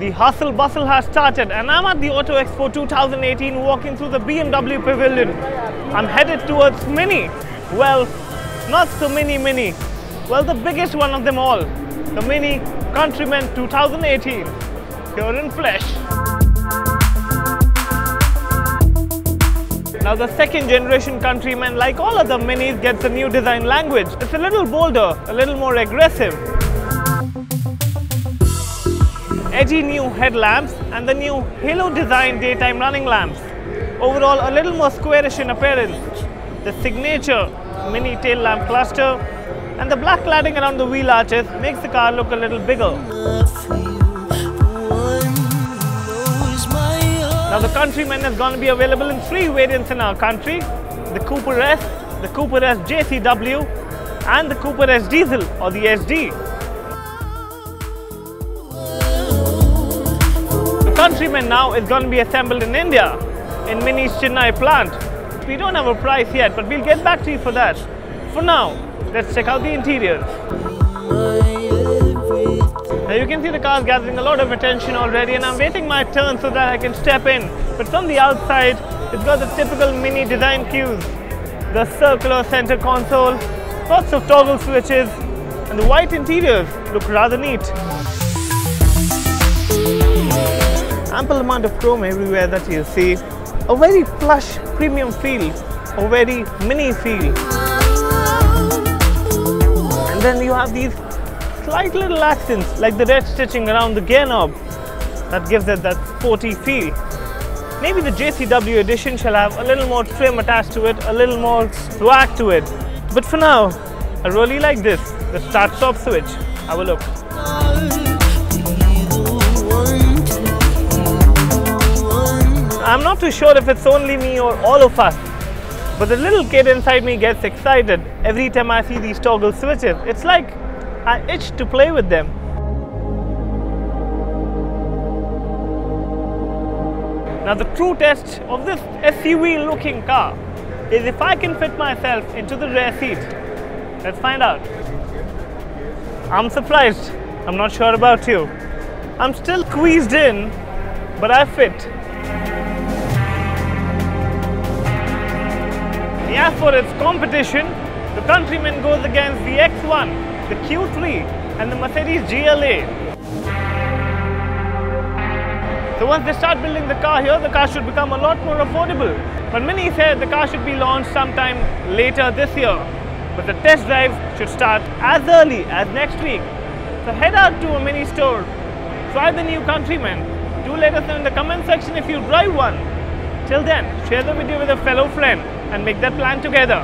The hustle bustle has started and I'm at the Auto Expo 2018 walking through the BMW pavilion. I'm headed towards Mini. Well, not so mini. Well, the biggest one of them all. The Mini Countryman 2018. Here in flesh. Now the second generation Countryman, like all other Minis, gets a new design language. It's a little bolder, a little more aggressive. Edgy new headlamps and the new halo design daytime running lamps. Overall, a little more squarish in appearance. The signature Mini tail lamp cluster and the black cladding around the wheel arches makes the car look a little bigger. Now the Countryman is going to be available in 3 variants in our country: the Cooper S, the Cooper S JCW and the Cooper S Diesel or the SD. The Countryman now is going to be assembled in India in Mini's Chennai plant. We don't have a price yet, but we'll get back to you for that. For now, let's check out the interiors. Now you can see the car's gathering a lot of attention already and I'm waiting my turn so that I can step in. But from the outside, it's got the typical Mini design cues. The circular center console, lots of toggle switches, and the white interiors look rather neat. Ample amount of chrome everywhere that you see. A very plush premium feel, a very Mini feel. And then you have these slight little accents like the red stitching around the gear knob that gives it that sporty feel. Maybe the JCW edition shall have a little more trim attached to it, a little more swag to it. But for now, I really like this, the start-stop switch. Have a look. I'm not too sure if it's only me or all of us, but the little kid inside me gets excited every time I see these toggle switches. It's like I itch to play with them. Now the true test of this SUV looking car is if I can fit myself into the rear seat. Let's find out. I'm surprised. I'm not sure about you. I'm still squeezed in, but I fit. As for its competition, the Countryman goes against the X1, the Q3 and the Mercedes GLA. So once they start building the car here, the car should become a lot more affordable. But Mini said the car should be launched sometime later this year. But the test drives should start as early as next week. So head out to a Mini store, try the new Countryman. Do let us know in the comment section if you drive one. Till then, share the video with a fellow friend and make that plan together.